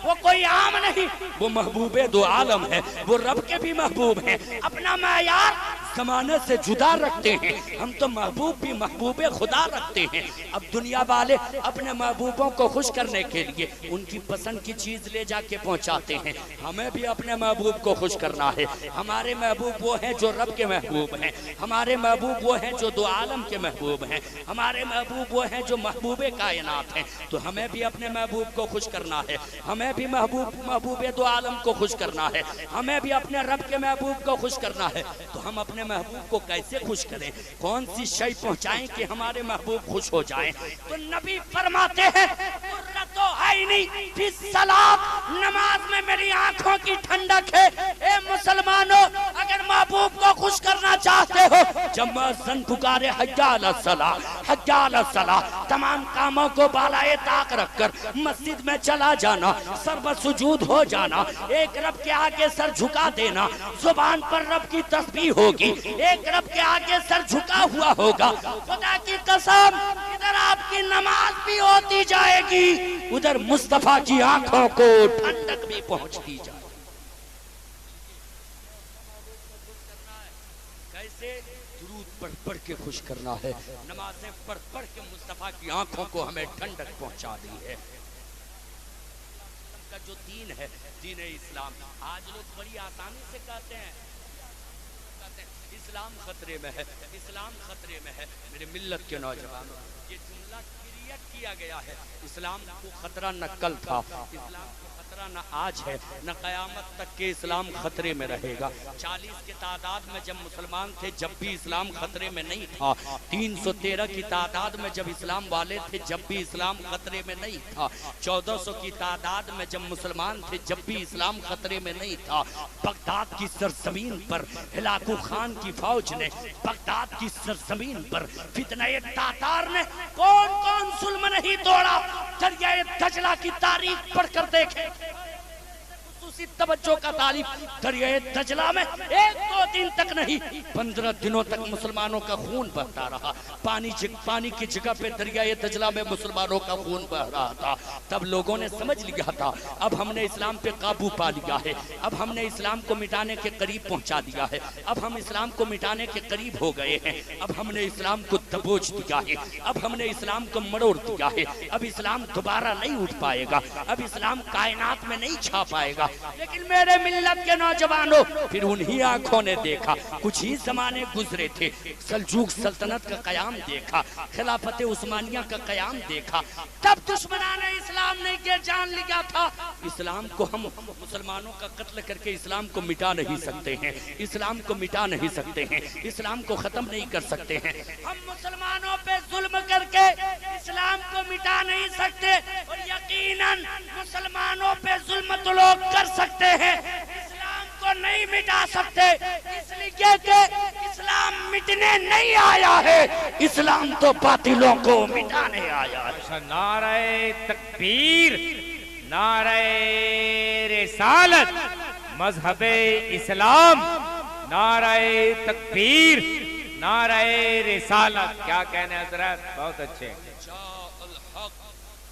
وہ کوئی عام نہیں، وہ محبوب دو عالم ہے، وہ رب کے بھی محبوب ہیں، اپنا معیار زمانے سے جدا رکھتے ہیں، ہم تو محبوب بھی محبوب خدا رکھتے ہیں۔ اب دنیا والے اپنے محبوبوں کو خوش کرنے کے لیے ان کی پسند کی چیز لے جا کے پہنچاتے ہیں، ہمیں بھی اپنے محبوب کو خوش کرنا ہے۔ ہمارے محبوب وہ ہیں جو رب کے محبوب ہیں، ہمارے محبوب وہ ہیں جو دو عالم کے محبوب ہیں، ہمارے محبوب وہ ہیں جو محبوب کائنات ہیں، تو ہمیں بھی اپنے محبوب کو خوش کرنا ہے، ہمیں بھی محبوب دو عالم کو خوش کرنا ہے، ہمیں بھی اپنے رب کے محبوب کو خوش کرنا ہے۔ تو ہم اپنے محبوب کو کیسے خوش کریں، کون سی شے پہنچائیں کہ ہمارے محبوب خوش ہو جائیں؟ تو نبی فرماتے ہیں قرۃ عینی فی الصلاۃ، نماز میں میری آنکھوں کی ٹھنڈک ہے۔ اے مسلمانوں، اگر محبوب کو خوش کرنا چاہتے ہو، جب مؤذن پکارے حی علی الصلاۃ حی علی الصلاۃ، تمام کاموں کو بالائے طاق رکھ کر مسجد میں چلا جانا، سر پر سجود ہو جانا، ایک رب کے آگے سر جھکا دینا، زبان پر رب کی تسبیح ہوگی، ایک رب کے آگے سر جھکا ہوا ہوگا۔ خدا کی قسم، ادھر آپ کی نماز بھی ہوتی جائے گی، ادھر مصطفیٰ کی آنکھوں کو ٹھنڈک بھی پہنچتی جائے گی۔ کیسے؟ درود پڑھ پڑھ کے خوش کرنا ہے، نمازیں پڑھ پڑھ کے مصطفیٰ کی آنکھوں کو ہمیں ٹھنڈک پہنچا دی ہے۔ کا جو دین ہے، دین اسلام، آج لوگ بڑی آسانی سے کہتے ہیں اسلام خطرے میں ہے، اسلام خطرے میں ہے۔ میرے ملت کے نوجوانوں، یہ جملہ کریٹ کیا گیا ہے۔ اسلام کو خطرہ نہ کل تھا، اسلام کو خطرہ نہ آج ہے، نہ قیامت تک کے اسلام خطرے میں رہے گا۔ 40 کی تعداد میں جب مسلمان تھے جب بھی اسلام خطرے میں نہیں تھا، 313 کی تعداد میں جب اسلام والے تھے جب بھی اسلام خطرے میں نہیں تھا، 1400 کی تعداد میں جب مسلمان تھے جب بھی اسلام خطرے میں نہیں تھا۔ بغداد کی سرزمین پر ہلاکو خان کی فوج نے، بغداد کی سرزمین پر فتنہ تاتار نے کون کون ظلم نہیں توڑا؟ دریائے دجلہ کی تاریخ پڑھ کر دیکھیں، خصوصی توجہ کا طالب، دریائے دجلہ میں 1-2 دن تک نہیں، 15 دنوں تک مسلمانوں کا خون بہتا رہا۔ پانی کی جگہ پہ دریائے دجلہ میں مسلمانوں کا خون بہ رہا تھا۔ تب لوگوں نے سمجھ لیا تھا اب ہم نے اسلام پہ قابو پا لیا ہے، اب ہم نے اسلام کو مٹانے کے قریب پہنچا دیا ہے، اب ہم اسلام کو مٹانے کے قریب ہو گئے ہیں، اب ہم نے اسلام کو دبوچ دیا ہے، اب ہم نے اسلام کو مڑوڑ دیا ہے، اب اسلام دوبارہ نہیں اٹھ پائے گا، اب اسلام کائنات میں نہیں چھا پائے گا۔ لیکن میرے ملت کے نوجوانوں، پھر انہی آنکھوں نے دیکھا، کچھ ہی زمانے گزرے تھے، سلجوق سلطنت کا قیام دیکھا، خلافت عثمانیہ کا قیام دیکھا، تب دشمنان اسلام نے یہ جان لیا تھا اسلام کو ہم مسلمانوں کا قتل کر کے اسلام کو مٹا نہیں سکتے ہیں، اسلام کو مٹا نہیں سکتے ہیں، اسلام کو ختم نہیں کر سکتے ہیں، ہم مسلمانوں پہ ظلم کر کے اسلام کو مٹا نہیں سکتے، اور یقیناً مسلمانوں پہ ظلم تو لوگ کر سکتے ہیں، اسلام کو نہیں مٹا سکتے، اس لیے کہ اسلام مٹنے نہیں آیا ہے، اسلام تو باطلوں کو مٹانے آیا ہے۔ نعرہ تکبیر، نعرہ رسالت، مذہب اسلام، نعرہ تکبیر، نعرہ رسالت۔ کیا کہنے حضرت؟ بہت اچھے۔ جاء الحق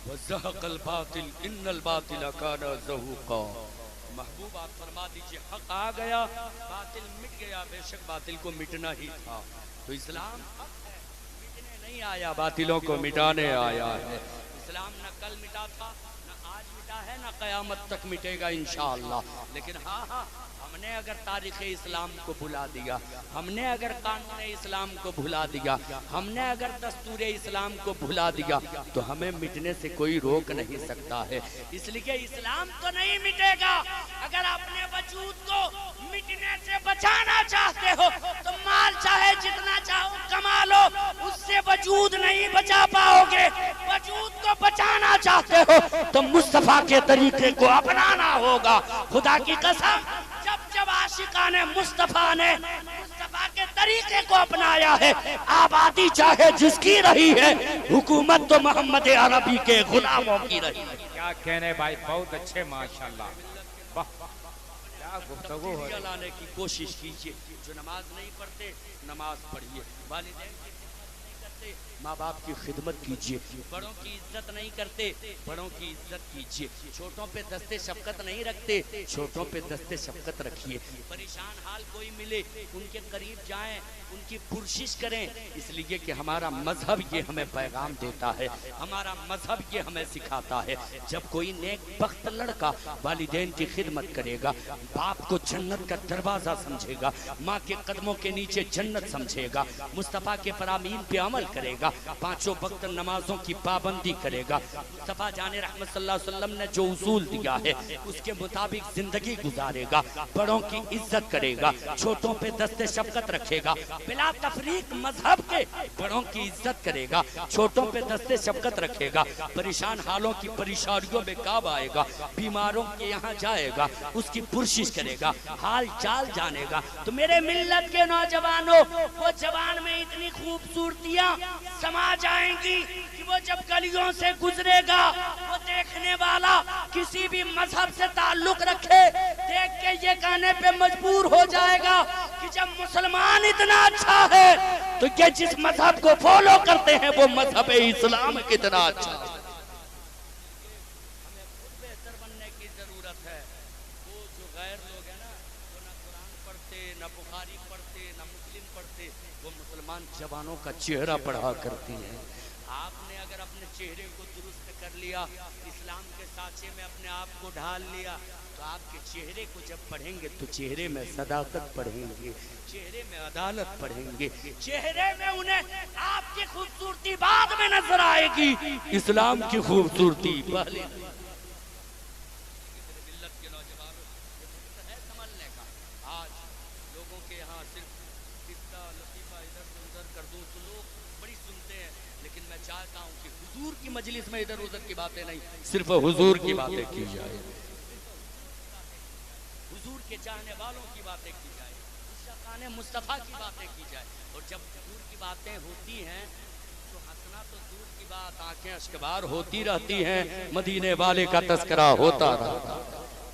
وزهق الباطل ان الباطل كان زهوقا۔ محبوب آپ فرما دیجئے حق آ گیا، باطل مٹ گیا، بے شک باطل کو مٹنا ہی تھا۔ تو اسلام حق ہے، مٹنے نہیں آیا، باطلوں کو مٹانے آیا ہے۔ اسلام نہ کل مٹا تھا، نہ آج مٹا ہے، نہ قیامت تک مٹے گا انشاءاللہ۔ لیکن ہاں ہم نے اگر تاریخ اسلام کو بھلا دیا، ہم نے اگر قانون اسلام کو بھلا دیا، ہم نے اگر دستور اسلام کو بھلا دیا، تو ہمیں مٹنے سے کوئی روک نہیں سکتا ہے۔ اس لیے اسلام تو نہیں مٹے گا۔ اگر اپنے وجود کو مٹنے سے بچانا چاہتے ہو تو مال چاہے جتنا چاہو کما لو، اس سے وجود نہیں بچا پاؤ گے۔ وجود کو بچانا چاہتے ہو تو مصطفیٰ کے طریقے کو اپنانا ہوگا۔ خدا کی قسم، جب عاشقان مصطفیٰ نے مصطفیٰ کے طریقے کو اپنایا ہے، آبادی چاہے جس کی رہی ہے، حکومت تو محمد عربی کے غلاموں کی رہی ہے۔ کیا کہنے بھائی، بہت اچھے، ماشاءاللہ۔ کیا گفتگو ہو، لانے کی کوشش کیجئے۔ جو نماز نہیں پڑھتے نماز پڑھیے، والدین کی خدمت نہیں کرتے माँ बाप की खिदमत कीजिए, बड़ों की इज्जत नहीं करते, बड़ों की इज्जत कीजिए, छोटों पे दस्ते शफकत नहीं रखते, छोटों पे दस्ते शफकत रखिए। परेशान हाल कोई मिले उनके करीब जाएं, उनकी पुरशिश करें, इसलिए कि हमारा मजहब ये हमें पैगाम देता है, हमारा मजहब ये हमें सिखाता है। जब कोई नेक बख्त लड़का वालिदैन की खिदमत करेगा, बाप को जन्नत का दरवाजा समझेगा, माँ के कदमों के नीचे जन्नत समझेगा, मुस्तफ़ा के फरामीन पे अमल करेगा, पांचों वक्त नमाजों की पाबंदी करेगा, मुस्तफ़ा जाने रहमत सल्लल्लाहु अलैहि वसल्लम ने जो उसूल दिया है उसके मुताबिक जिंदगी गुजारेगा, बड़ों की इज्जत करेगा, छोटों पे दस्ते शफकत रखेगा, बिला तफरीक मजहब के बड़ों की इज्जत करेगा, छोटों पे दस्ते शफकत रखेगा, परेशान हालों की परेशानियों में काम आएगा, बीमारों के यहाँ जाएगा, उसकी पुरशिश करेगा, हाल चाल जानेगा। तो मेरे मिल्लत के नौजवानों, वो जवान में इतनी खूबसूरतियां समा जाएंगी कि वो जब गलियों से गुजरेगा, वो देखने वाला किसी भी मजहब से ताल्लुक रखे देख के ये कहने पे मजबूर हो जाएगा कि जब मुसलमान इतना अच्छा है तो ये जिस मजहब को फॉलो करते हैं वो मजहब इस्लाम कितना अच्छा है। हमें खुद बेहतर बनने की जरूरत है। वो जो गैर लोग हैं ना, वो ना कुरान पढ़ते, ना बुखारी पढ़ते, ना मुस्लिम पढ़ते, वो मुसलमान जवानों का चेहरा पढ़ा करती हैं। आपने अगर अपने चेहरे को दुरुस्त कर लिया, इस्लाम के साँचे में अपने आप को ढाल लिया, तो आपके चेहरे को जब पढ़ेंगे तो चेहरे में सदाकत पढ़ेंगे, चेहरे में अदालत पढ़ेंगे, चेहरे में उन्हें आपकी खूबसूरती बाद में नजर आएगी, इस्लाम की खूबसूरती पहले। मिल्लत के नौजवानों, है संभलने का। आज लोगों के यहाँ सिर्फ किस्सा लतीफा इधर से उधर कर दूं तो लोग बड़ी सुनते हैं, लेकिन मैं चाहता हूँ कि हुजूर की मजलिस में इधर उधर की बातें नहीं, सिर्फ हुजूर की बातें की जाए, हुजूर के चाहने वालों की बातें की जाए, शान मुस्तफ़ा की बातें की जाए। और जब हुजूर की बातें होती हैं तो हंसना तो दूर की बात, आंखें अश्कबार होती रहती हैं, मदीने वाले का तस्करा होता रहता है,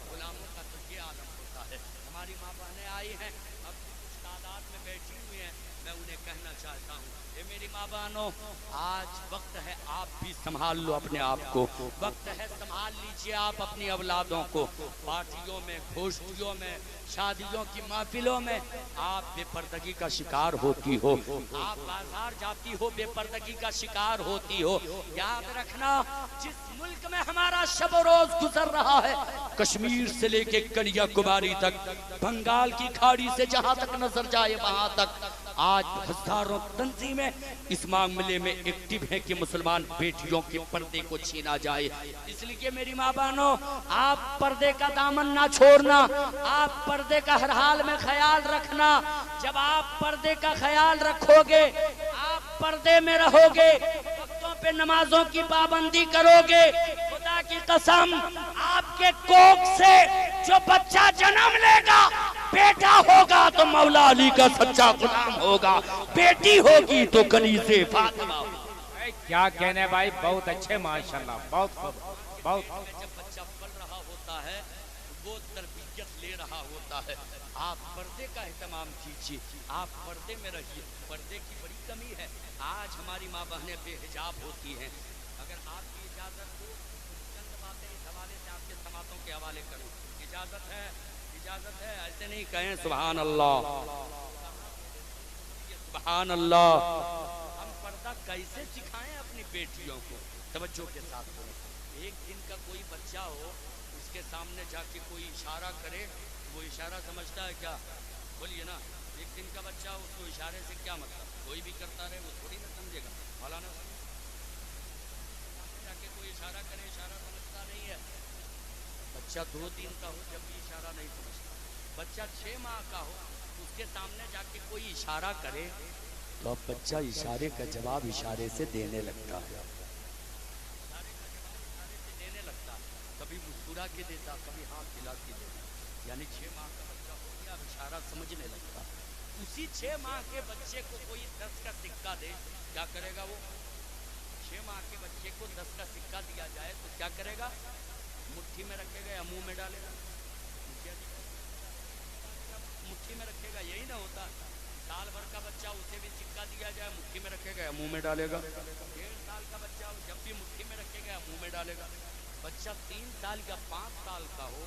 गुलामों का तो ये आलम होता है। हमारी माँ बहनें आई हैं, अब कुछ तादाद में बैठी हुई हैं, मैं उन्हें कहना चाहता हूँ, ये मेरी माँ बहनों, आज वक्त है आप भी संभाल लो अपने आप को, वक्त है संभाल लीजिए आप अपनी औलादों को। पार्टियों में, गोष्ठियों में, शादियों की महफिलों में आप बेपर्दगी का शिकार होती हो, आप बाजार जाती हो बेपर्दगी का शिकार होती हो। याद रखना, जिस मुल्क में हमारा शब रोज गुजर रहा है, कश्मीर से लेके कन्याकुमारी तक, बंगाल की खाड़ी से जहां तक नजर जाए वहां तक, आज हजारों तंजीमें इस मामले में एक्टिव हैं कि मुसलमान बेटियों के पर्दे को छीना जाए। इसलिए मेरी माँ बहनों, आप पर्दे का दामन ना छोड़ना, आप पर्दे का हर हाल में ख्याल रखना। जब आप पर्दे का ख्याल रखोगे, आप पर्दे में रहोगे, वक्तों पे नमाजों की पाबंदी करोगे, खुदा की कसम आपके कोख से जो बच्चा जन्म लेगा, बेटा होगा तो मौला अली का सच्चा गुलाम होगा, बेटी होगी तो कनीज़े फातिमा होगी। क्या कहने भाई, बहुत अच्छे माशाल्लाह, बहुत बहुत। जब बच्चा पल रहा होता है, वो तरबियत ले रहा होता है। आप पर्दे का एहतमाम कीजिए, आप पर्दे में रहिए, पर्दे की बड़ी कमी है। आज हमारी माँ बहनें बेहिजाब होती हैं। अगर आपकी इजाजत हो, चंद बातें इस हवाले से आपके समातों के हवाले करूँ। इजाजत है, इजाजत है, ऐसे नहीं कहें सुभान अल्लाह, सुभान अल्लाह। हम पर्दा कैसे सिखाएं अपनी बेटियों को? तवज्जो के साथ बोलो। एक दिन का कोई बच्चा हो, उसके सामने जाके कोई इशारा करे, वो इशारा समझता है क्या? बोलिए ना। एक दिन का बच्चा हो, उसको इशारे से क्या मतलब? कोई भी करता रहे वो थोड़ी ना समझेगा। मौलाना जाके कोई इशारा करे, इशारा समझता नहीं है। बच्चा 2 दिन का हो, जब भी इशारा नहीं समझता। बच्चा 6 माह का हो, उसके सामने जाके कोई इशारा करे तो अब बच्चा इशारे का जवाब इशारे से देने लगता है, कभी मुस्कुरा के देता, कभी हाथ हिला के देता। यानी 6 माह का बच्चा हो गया, अब इशारा समझने लगता। उसी 6 माह के बच्चे को कोई 10 का सिक्का दे, क्या करेगा वो? 6 माह के बच्चे को 10 का सिक्का दिया जाए तो क्या करेगा? मुट्ठी में रखेगा या मुंह में डालेगा? मुट्ठी में रखेगा, यही ना होता। साल भर का बच्चा उसे भी सिक्का दिया जाए, मुट्ठी में रखेगा या मुंह में डालेगा? 1.5 साल का बच्चा जब भी मुट्ठी में रखेगा या मुंह में डालेगा? बच्चा 3 साल या 5 साल का हो,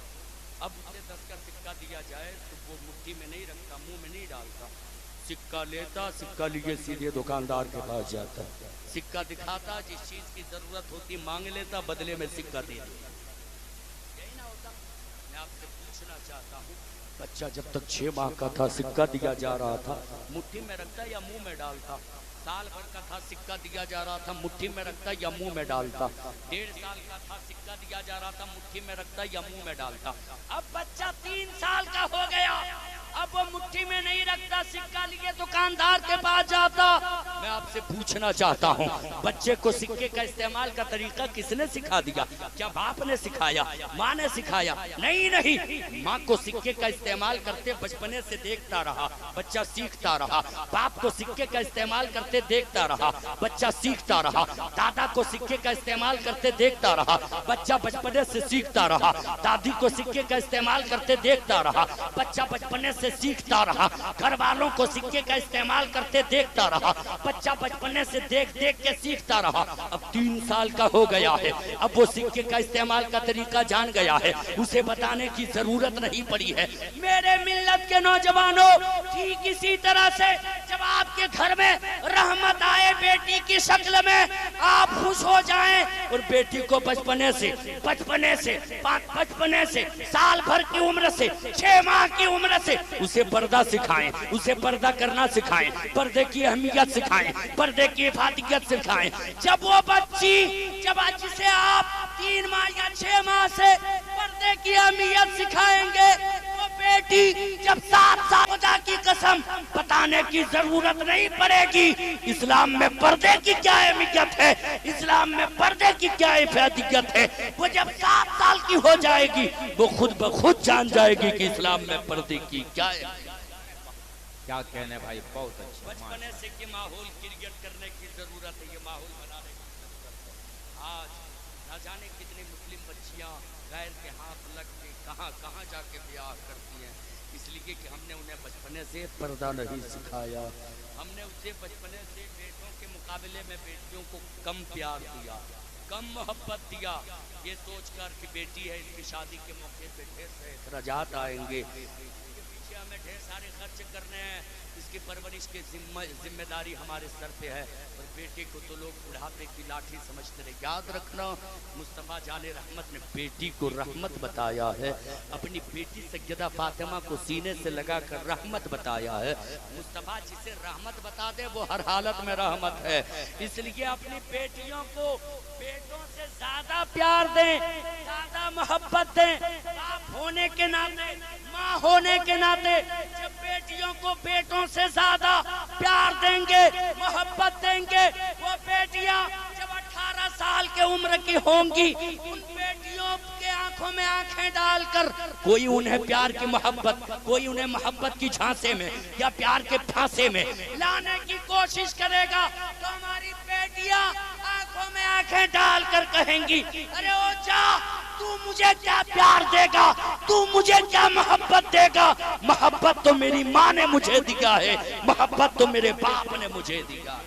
अब उसे 10 का सिक्का दिया जाए तो वो मुट्ठी में नहीं रखता, मुंह में नहीं डालता, सिक्का लेता, सिक्का लिए सीधे दुकानदार के पास जाता, सिक्का दिखाता, जिस चीज की जरूरत होती मांग लेता, बदले में सिक्का दे देता। यही ना होता? मैं आपसे पूछना चाहता हूँ, बच्चा जब तक 6 माह का था सिक्का दिया जा रहा था, मुट्ठी में रखता या मुंह में डालता? साल भर का था सिक्का दिया जा रहा था, मुट्ठी में रखता या मुंह में डालता? 1.5 साल का था सिक्का दिया जा रहा था, मुट्ठी में रखता या मुंह में डालता? अब बच्चा 3 साल का हो गया, अब वो मुट्ठी में नहीं रखता, सिक्का लिए दुकानदार के पास जाता। मैं आपसे पूछना चाहता हूँ, बच्चे को सिक्के का इस्तेमाल का तरीका किसने सिखा दिया? क्या बाप ने सिखाया, माँ ने सिखाया? नहीं नहीं, माँ को सिक्के का इस्तेमाल करते बचपने से देखता रहा, बच्चा सीखता रहा। बाप को सिक्के का इस्तेमाल करते देखता रहा, बच्चा सीखता रहा। दादा को सिक्के का इस्तेमाल करते देखता रहा, बच्चा बचपने से सीखता रहा। दादी को सिक्के का इस्तेमाल करते देखता रहा, बच्चा बचपने से सीखता रहा। घर वालों को सिक्के का इस्तेमाल करते देखता रहा, बच्चा बचपने से देख देख के सीखता रहा। अब 3 साल का हो गया है, अब वो सिक्के का इस्तेमाल का तरीका जान गया है, उसे बताने की जरूरत नहीं पड़ी है। मेरे मिल्लत के नौजवानों, ठीक इसी तरह से जब आपके घर में रहमत आए बेटी की शक्ल में, आप खुश हो जाएं और बेटी को बचपने से साल भर की उम्र से 6 माह की उम्र से उसे पर्दा सिखाएं, उसे पर्दा करना सिखाएं, पर्दे की अहमियत सिखाएं, पर्दे की हिफाजत सिखाएं। जब वो बच्ची, जब जिसे आप 3 माह या 6 माह से पर्दे की अहमियत सिखाएंगे, वो बेटी जब 7 साल, खुदा की कसम बताने की जरूरत नहीं पड़ेगी इस्लाम में पर्दे की क्या अहमियत है, इस्लाम में पर्दे की क्या हिफाजत है। वो जब 7 साल की हो जाएगी, वो खुद ब खुद जान जाएगी कि इस्लाम में पर्दे की क्या है। क्या कहने भाई, बहुत अच्छा। बचपने से कि माहौल क्रिएट करने की जरूरत है, ये माहौल बनाने की जरूरत है। आज न जाने कितनी मुस्लिम बच्चियां गैर के हाथ लग के कहाँ जाके ब्याह करती हैं, इसलिए कि हमने उन्हें बचपने से पर्दा नहीं सिखाया। हमने उसे बचपने से बेटों के मुकाबले में बेटियों को कम प्यार दिया, कम मोहब्बत दिया, ये सोचकर कि बेटी है, इसकी शादी के मौके पे ढेर सारे खर्चात आएंगे, हमें ढेर सारे खर्च करने हैं, इसकी परवरिश की जिम्मेदारी हमारे सर पे है। और बेटे को तो लोग बुढ़ापे की लाठी समझते रहे। याद रखना, मुस्तफा जाने रहमत ने बेटी को रहमत बताया है, अपनी बेटी सैयदा फातिमा को सीने से लगाकर रहमत बताया है। मुस्तफा जिसे रहमत बता दे वो हर हालत में रहमत है। इसलिए अपनी बेटियों को बेटों से ज्यादा प्यार दें, ज्यादा मोहब्बत दें। बाप होने के नाते, माँ होने के नाते जब बेटियों को बेटों से ज्यादा प्यार देंगे, मोहब्बत देंगे, वो बेटियां जब 18 साल के उम्र की होंगी, उन बेटियों के आंखों में आंखें डालकर कोई उन्हें प्यार की मोहब्बत, कोई उन्हें मोहब्बत की झांसे में या प्यार के फांसे में लाने की कोशिश करेगा, तो हमारी बेटियां आंखों में आंखें डालकर कहेंगी, अरे ओ जा, तू मुझे क्या प्यार देगा, तू मुझे क्या मोहब्बत देगा? मोहब्बत तो मेरी माँ ने मुझे दिया है, मोहब्बत तो मेरे बाप ने मुझे दिया।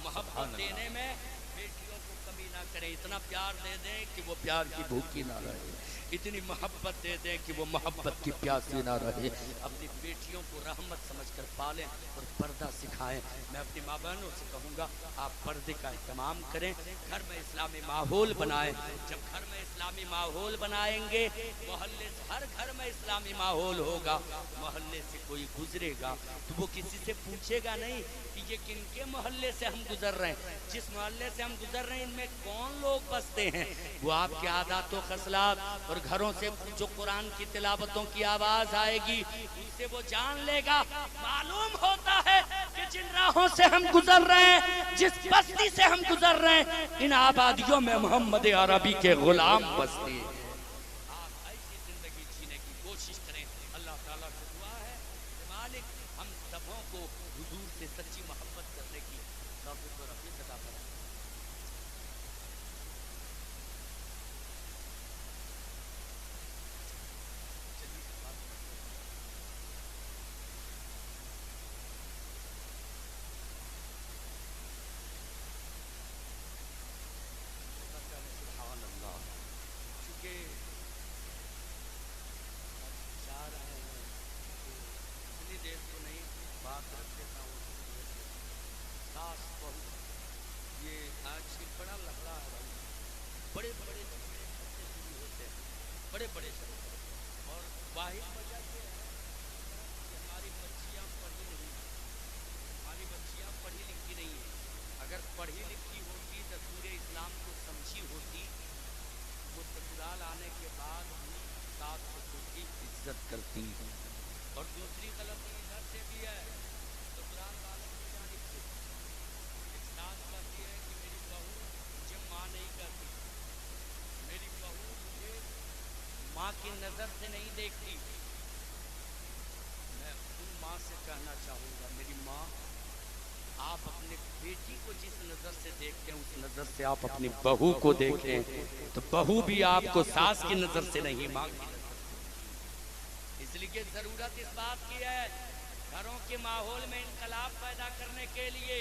मोहब्बत देने में बेटियों को कमी ना करें, इतना प्यार दे दें कि वो प्यार की भूखी ना रहे, इतनी मोहब्बत दे दें कि वो मोहब्बत की प्यासी ना रहे। अपनी बेटियों को रहमत समझकर पालें और पर्दा सिखाएं। मैं अपनी माँ बहनों से कहूँगा, आप पर्दे का इस्तेमाल करें, घर में इस्लामी माहौल बनाएं। जब घर में इस्लामी माहौल बनाएंगे, मोहल्ले से, हर घर में इस्लामी माहौल होगा, मोहल्ले से कोई गुजरेगा तो वो किसी से पूछेगा नहीं कि ये किनके मोहल्ले से हम गुजर रहे हैं, जिस मोहल्ले से हम गुजर रहे हैं इनमें कौन लोग बसते हैं। वो आपके आदात व खसलात और घरों से जो कुरान की तिलावतों की आवाज आएगी उससे वो जान लेगा। मालूम होता है कि जिन राहों से हम गुजर रहे हैं, जिस बस्ती से हम गुजर रहे हैं, इन आबादियों में मोहम्मद अरबी के गुलाम बस्ती है। आप ऐसी जिंदगी जीने की कोशिश करें। अल्लाह ताला से दुआ है कि मालिक हम सबों को हुजूर से सच्ची मोहब्बत करने की तौफीक और अफ़ीज़ अता फरमाए। परेशान। और वाहिद वजह ये है कि हमारी बच्चियाँ पढ़ी नहीं, हमारी बच्चियाँ पढ़ी लिखी नहीं है। अगर पढ़ी लिखी होती, दस्तूर इस्लाम को समझी होती, वो ससुराल आने के बाद भी सास ससुर की इज्जत करती। और दूसरी गलती इधर से भी है, ससुराल वालों की जानिब से। एक सास कहती है कि मेरी बहू मुझे माँ नहीं कहती, मेरी बहू मुझे माँ की नज़र से नहीं देखती। मैं उन माँ से कहना चाहूँगा, मेरी माँ, आप अपने बेटी को जिस नज़र से देखते हैं उस नज़र से आप अपनी बहू को देखें, तो बहू भी आपको सास की नज़र से नहीं मांगती। इसलिए ज़रूरत इस बात की है, घरों के माहौल में इनकलाब पैदा करने के लिए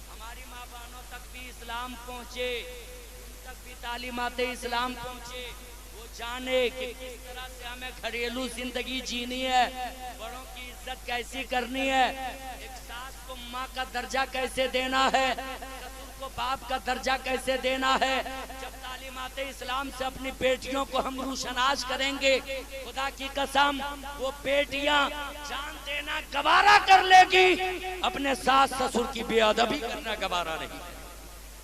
हमारी माँ बहनों तक भी इस्लाम पहुँचे, उन तक भी तालीमात इस्लाम पहुँचे, वो जाने कि किस तरह से हमें घरेलू जिंदगी जीनी है, बड़ों की इज्जत कैसी करनी है, एक सास को माँ का दर्जा कैसे देना है, ससुर को बाप का दर्जा कैसे देना है। जब तालीमात इस्लाम से अपनी बेटियों को हम रोशनास करेंगे, खुदा की कसम वो बेटियां जान देना गवारा कर लेगी, अपने सास ससुर की बेअदबी करना गवारा नहीं है।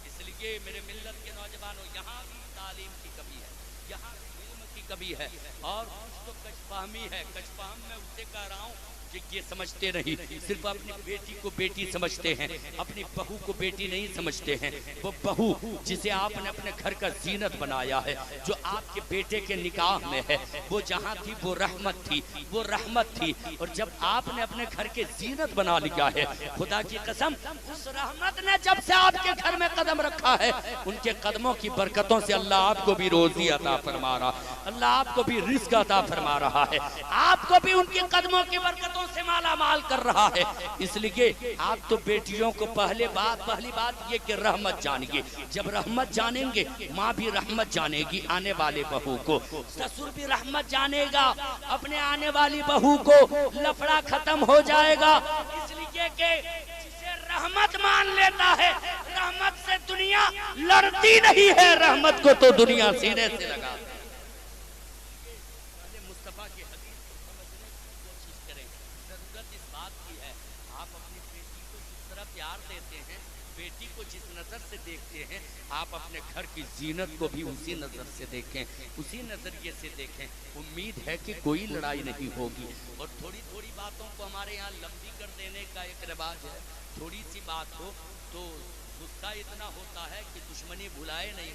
इसलिए मेरे मिल्लत के नौजवानों, यहाँ भी तालीम की कमी है, यहाँ इल्म की कमी है, और कुछ तो कचफहमी है। कचफहम मैं उसे कह रहा हूँ कि ये समझते नहीं, सिर्फ अपनी बेटी को बेटी समझते हैं, अपनी बहू को बेटी नहीं समझते हैं। वो बहू जिसे आपने अपने घर का जीनत बनाया है, जो आपके बेटे के निकाह में है, वो जहाँ थी वो रहमत थी, वो रहमत थी। और जब आपने अपने घर के जीनत बना लिया है, खुदा की कसम उस रहमत ने जब से आपके घर में कदम रखा है, उनके कदमों की बरकतों से अल्लाह आपको भी रोजी अता फरमा रहा, अल्लाह आपको भी रिज़्क़ अता फरमा रहा है, आपको भी उनके कदमों की बरकतों से माला माल कर रहा है। इसलिए आप तो बेटियों को पहली बात ये कि रहमत जानिए। जब रहमत जानेंगे, माँ भी रहमत जानेगी आने वाले बहू को, ससुर भी रहमत जानेगा अपने आने वाली बहू को, लफड़ा खत्म हो जाएगा। इसलिए कि जिसे रहमत मान लेता है, रहमत से दुनिया लड़ती नहीं है, रहमत को तो दुनिया सीने से लगा। मुस्तफा की हदीस को समझने की कोशिश करें। जरूरत इस बात की है, आप अपनी बेटी को जिस तरह प्यार देते हैं, बेटी को जिस नजर से देखते हैं, आप अपने घर की जीनत को भी उसी नजर से देखें, उसी नजरिए से देखें। उम्मीद है कि कोई लड़ाई नहीं होगी। और थोड़ी थोड़ी बातों को हमारे यहाँ लंबी कर देने का एक रिवाज है। थोड़ी सी बात हो तो गुस्सा इतना होता है कि दुश्मनी भुलाए नहीं,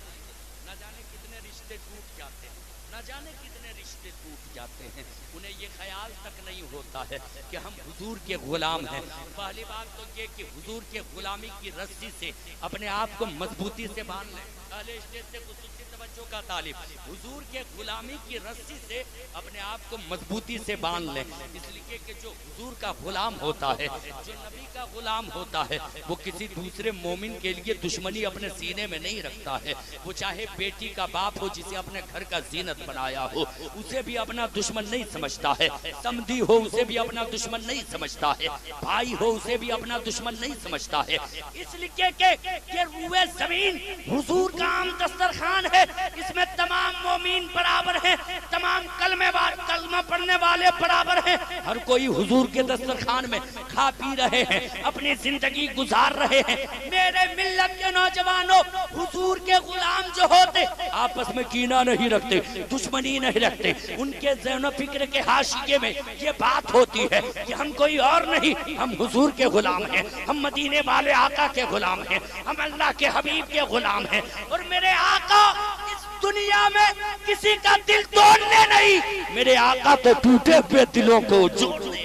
न जाने कितने रिश्ते टूट जाते हैं, न जाने कितने रिश्ते टूट जाते हैं। उन्हें ये ख्याल तक नहीं होता है कि हम हुजूर के गुलाम हैं। पहली बात तो ये कि हुजूर के गुलामी की रस्सी से अपने आप को मजबूती से बांध लें। पहले स्टेज से खुसूसी तवज्जो का तालिब, हुजूर के गुलामी की रस्सी से अपने आप को मजबूती से बांध लें। इसलिए कि जो हुजूर का गुलाम होता है, जो नबी का गुलाम होता है, वो किसी दूसरे मोमिन के लिए दुश्मनी अपने सीने में नहीं रखता है। वो चाहे बेटी का बाप हो जिसे अपने घर का जीनत बनाया हो, उसे भी अपना दुश्मन नहीं समझता है। समधी हो उसे भी अपना दुश्मन नहीं समझता है। भाई हो उसे भी अपना दुश्मन नहीं समझता है। इसलिए कि रूए जमीन हुजूर का आम दस्तरखान है, इसमें तमाम मोमिन बराबर हैं, तमाम कलमा पढ़ने वाले बराबर हैं। हर कोई हुजूर के दस्तरखान में खा पी रहे हैं, अपनी जिंदगी गुजार रहे हैं। मेरे मिल्लत के नौजवानों, हुजूर के गुलाम जो होते आपस में कीना नहीं रखते, दुश्मनी नहीं रखते। उनके ज़हन फिक्र के हाशिए में ये बात होती है कि हम कोई और नहीं, हम हुजूर के गुलाम हैं, हम मदीने वाले आका के गुलाम हैं, हम अल्लाह के हबीब के गुलाम हैं। और मेरे आका इस दुनिया में किसी का दिल तोड़ने नहीं, मेरे आका तो टूटे हुए दिलों को जोड़ने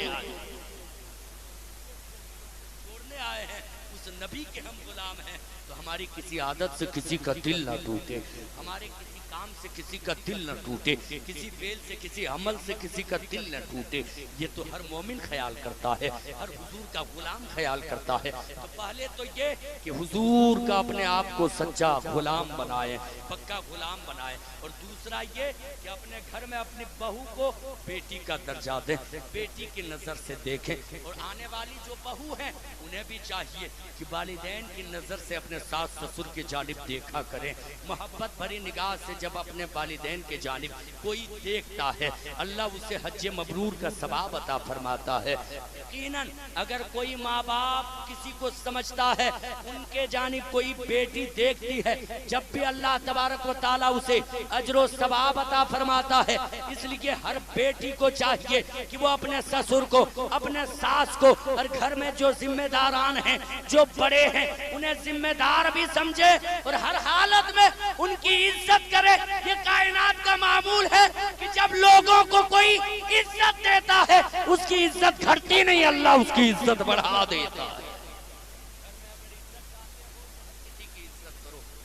आए हैं। उस नबी के हम गुलाम हैं। तो हमारी किसी आदत से किसी का दिल ना टूटे, हमारे किसी काम से किसी का दिल न टूटे, किसी फेल से किसी अमल से किसी का दिल न टूटे। ये तो हर मोमिन ख्याल करता है, हर हुजूर का गुलाम ख्याल करता है। तो पहले तो ये कि हुजूर का अपने आप को सच्चा गुलाम बनाए, पक्का गुलाम बनाए। और दूसरा ये कि अपने घर में अपनी बहू को बेटी का दर्जा दें, बेटी की नज़र से देखें। और आने वाली जो बहू हैं उन्हें भी चाहिए कि वालिदैन की नज़र से अपने सास ससुर की जानिब देखा करें, मोहब्बत भरी निगाह से जब اپنے والدین کے جانب کوئی دیکھتا ہے اللہ اسے حج مبرور کا ثواب عطا فرماتا ہے۔ یقیناً اگر کوئی ماں باپ کسی کو سمجھتا ہے ان کے جانب کوئی بیٹی دیکھتی ہے، جب بھی اللہ تبارک و تعالیٰ اسے اجر و ثواب عطا فرماتا ہے۔ اس لیے ہر بیٹی کو چاہیے کہ وہ اپنے سسر کو، اپنے ساس کو اور گھر میں جو ذمہ داران ہیں، جو بڑے ہیں، انہیں ذمہ دار بھی سمجھے اور ہر حالت میں ان کی عزت کرے۔ یہ کائنات کا معمول ہے کہ جب لوگوں کو کوئی عزت دیتا ہے اس کی عزت گھٹتی نہیں، اللہ اس کی عزت بڑھا دیتا ہے۔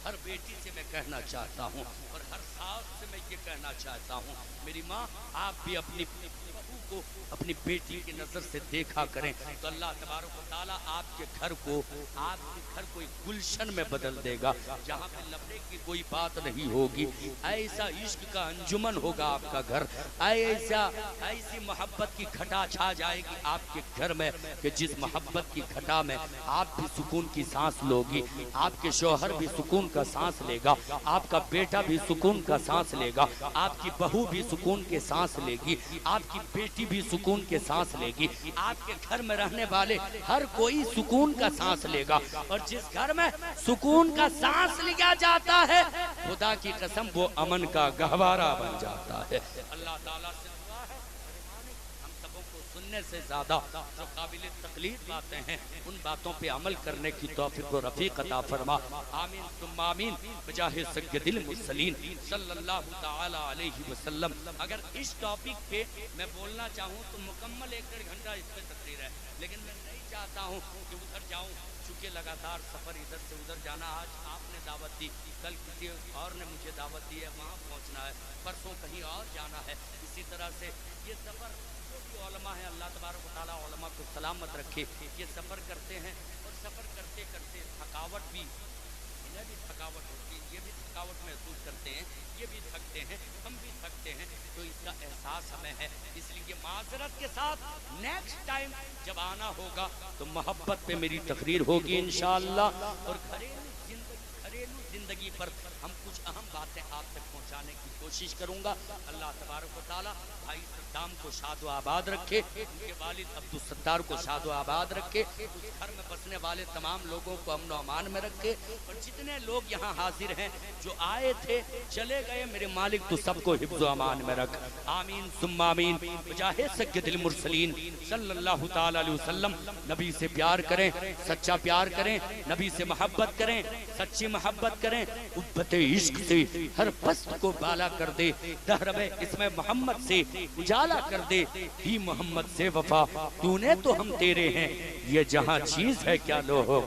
ہر بیٹی سے میں کہنا چاہتا ہوں اور ہر ساس سے میں یہ کہنا چاہتا ہوں، میری ماں آپ بھی اپنی بہو کو اپنی بیٹی کی نظر سے دیکھا کریں تو اللہ تبارک و تعالیٰ آپ کے گھر کو ایک گلشن میں بدل دے گا، جہاں پہ لبنے کی کوئی بات نہیں ہوگی۔ ایسا عشق کا انجمن ہوگا آپ کا گھر، ایسی محبت کی گھٹا چھا جائے گی آپ کے گھر میں کہ جس محبت کی گھٹا میں آپ بھی سکون کی سانس لوگی، آپ کے شوہر بھی سکون کا سانس لے گا، آپ کا بیٹا بھی سکون کا سانس لے گا، آپ کی بہو بھی سکون کے سانس لے گی، آپ کی بیٹی بھی سکون کے سانس لے گی، آپ کے گھر میں رہنے والے ہر کوئی سکون کا سانس لے گا۔ اور جس گھر میں سکون کا سانس لیا جاتا ہے خدا کی قسم وہ امن کا گہوارہ بن جاتا ہے۔ اللہ تعالیٰ سے دعا ہے ہم سبوں کو سننے سے زیادہ جو قابل تقلید باتیں ہیں ان باتوں پہ عمل کرنے کی توفیق و رفیق عطا فرما، آمین ثم آمین بجاہ سید المرسلین صلی اللہ تعالی علیہ وسلم۔ اگر اس ٹاپک پہ میں بولنا چاہوں تو مکمل 1-1.5 گھنٹہ اس پہ تقریر ہے، لیکن میں نہیں چاہتا ہوں کہ ادھر جاؤں، چونکہ لگاتار سفر ادھر سے ادھر جانا، آج آپ نے دعوت دی، کل کسی اور نے مجھے دعوت دی ہے، وہاں پہنچنا ہے، پرسوں کہیں اور جانا ہے۔ اسی طرح سے یہ سفر جو بھی علماء ہیں اللہ تبارک و تعالیٰ علماء کو سلامت رکھے، یہ سفر کرتے ہیں اور سفر کرتے کرتے تھکاوٹ بھی، انہیں بھی تھکاوٹ ہوتی ہے، یہ بھی تھکاوٹ محسوس کرتے ہیں، یہ بھی تھکتے ہیں، ہم بھی تھکتے ہیں، تو اس کا احساس ہمیں ہے۔ اس لیے معذرت کے ساتھ نیکسٹ ٹائم جب آنا ہوگا تو محبت پہ میری تقریر ہوگی انشاءاللہ، اور گھریلو زندگی پر ہم کچھ اہم باتیں آپ تک پہنچانے کی کوشش کروں گا۔ اللہ تبارک و تعالیٰ بھائی صدام کو شاد و آباد رکھے، ان کے والد عبدالستار کو شاد و آباد رکھے، اس گھر میں بسنے والے تمام لوگوں کو امن و امان میں رکھے، اور جتنے لوگ یہاں حاضر ہیں جو آئے تھے چلے گئے، میرے مالک تو سب کو حفظ و امان میں رکھ، آمین ثم آمین بجاہ سید المرسلین صلی اللہ تعالی علیہ وسلم۔ نبی سے پیار کریں، سچا پیار کریں، نبی سے محبت کریں، سچی محبت کریں، ابت عشق سے ہر پست کو بالا کر دے، دہر میں اسم محمد سے اجالا کر دے، ہی محمد سے وفا تو نے تو ہم تیرے ہیں، یہ جہاں چیز ہے کیا لو ہو۔